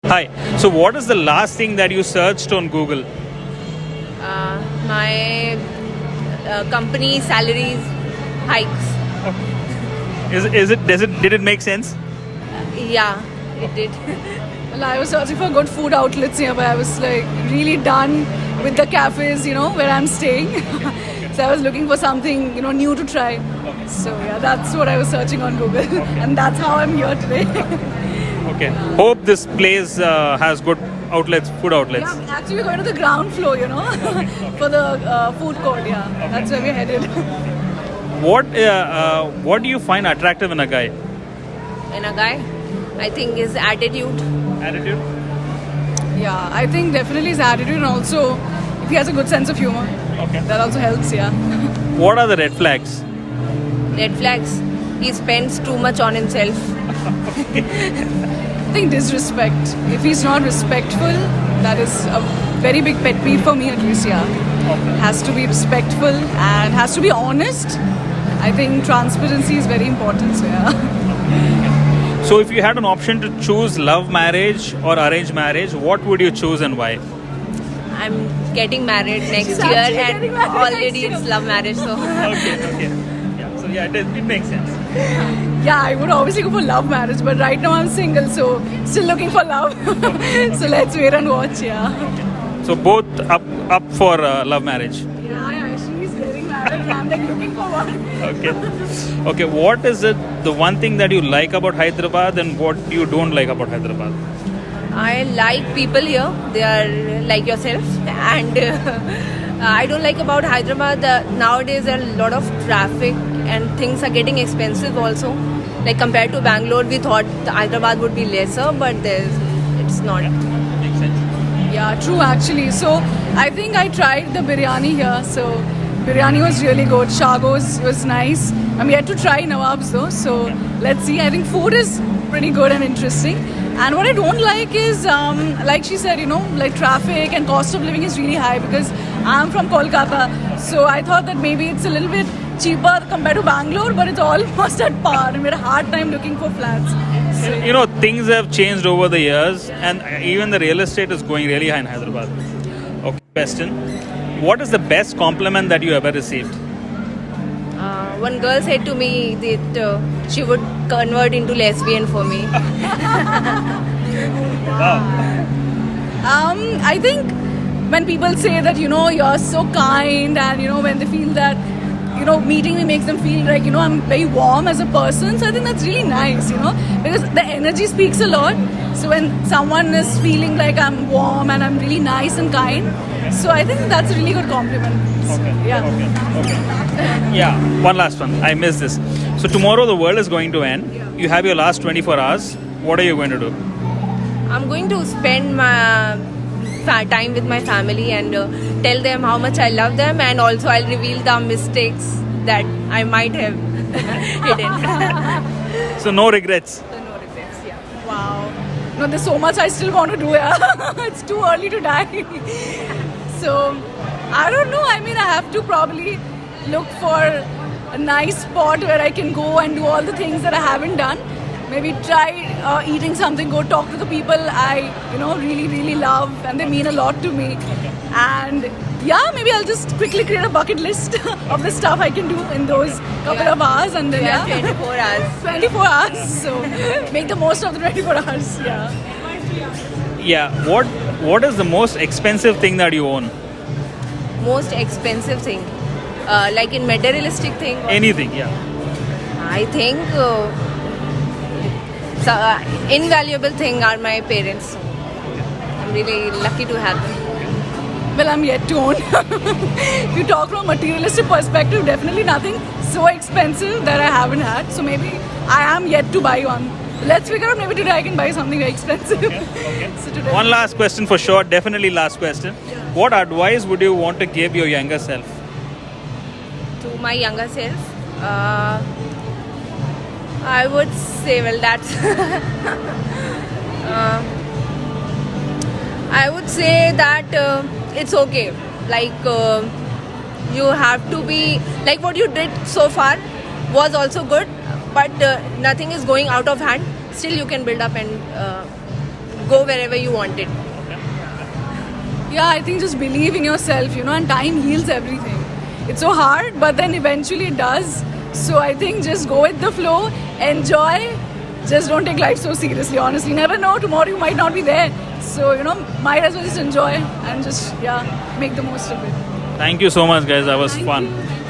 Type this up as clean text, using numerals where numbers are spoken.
Hi. So, what is the last thing that you searched on Google? My company salaries hikes. Did it make sense? Yeah, it did. Well, I was searching for good food outlets nearby. I was like really done with the cafes, where I'm staying. So I was looking for something, new to try. So yeah, that's what I was searching on Google, and that's how I'm here today. Okay. Hope this place has good outlets, food outlets. Yeah, actually we're going to the ground floor, for the food court. Yeah, that's where we're headed. What do you find attractive in a guy? In a guy, I think his attitude. Attitude. Yeah, I think definitely his attitude, and also if he has a good sense of humor, Okay. that also helps. Yeah. What are the red flags? Red flags. He spends too much on himself. I think disrespect. If he's not respectful, that is a very big pet peeve for me at least, yeah. Has to be respectful and has to be honest. I think transparency is very important, so yeah. So, if you had an option to choose love marriage or arranged marriage, what would you choose and why? I'm getting married next She's year actually and getting married already next it's year. love marriage, so Okay. Yeah. So yeah, it makes sense. Yeah, I would obviously go for love marriage, but right now I'm single, so still looking for love. So let's wait and watch, yeah. So both up for love marriage. Yeah, she's getting married and I'm like looking for one. Okay. What is it? The one thing that you like about Hyderabad and what you don't like about Hyderabad? I like people here. They are like yourself, and I don't like about Hyderabad. Nowadays, there are a lot of traffic and things are getting expensive also. Like compared to Bangalore, we thought Hyderabad would be lesser, but it's not. Makes sense. Yeah, true actually. So I think I tried the biryani here. So biryani was really good. Shagos was nice. I'm yet to try Nawab's though. So let's see. I think food is pretty good and interesting. And what I don't like is, like she said, like traffic and cost of living is really high because I'm from Kolkata. So I thought that maybe it's a little bit cheaper compared to Bangalore, but it's almost at par. And we had a hard time looking for flats. So, Things have changed over the years, and even the real estate is going really high in Hyderabad. Okay, question. What is the best compliment that you ever received? One girl said to me that she would convert into lesbian for me. I think when people say that, you're so kind and, when they feel that, meeting me makes them feel like, I'm very warm as a person. So I think that's really nice, because the energy speaks a lot. So when someone is feeling like I'm warm and I'm really nice and kind, so I think that's a really good compliment. So, yeah. Okay. Yeah, one last one. I missed this. So tomorrow the world is going to end. You have your last 24 hours. What are you going to do? I'm going to spend my time with my family and tell them how much I love them, and also I'll reveal the mistakes that I might have hidden. So no regrets. So no regrets, yeah. Wow. No, there's so much I still want to do. Yeah. It's too early to die. So, I don't know. I mean, I have to probably look for a nice spot where I can go and do all the things that I haven't done. Maybe try eating something, go talk to the people I, really, really love and they mean a lot to me. And yeah, maybe I'll just quickly create a bucket list of the stuff I can do in those couple of hours. And then, We have 24 hours. 24 hours. So, make the most of the 24 hours. Yeah. Yeah. What is the most expensive thing that you own? Most expensive thing, like in materialistic thing. Anything, yeah. I think invaluable thing are my parents. I'm really lucky to have them. Well, I'm yet to own. If you talk from a materialistic perspective, definitely nothing so expensive that I haven't had. So maybe I am yet to buy one. Let's figure out maybe today I can buy something very expensive. Okay. So today, One last question for sure. Definitely last question. What advice would you want to give your younger self? To my younger self, I would say, well, that's. I would say that it's okay. Like, you have to be. Like, what you did so far was also good, but nothing is going out of hand. Still, you can build up and go wherever you want it. Yeah, I think just believe in yourself, and time heals everything. It's so hard, but then eventually it does. So I think just go with the flow, enjoy. Just don't take life so seriously, honestly. Never know, tomorrow you might not be there. So, might as well just enjoy and just, make the most of it. Thank you so much, guys. That was Thank fun. you.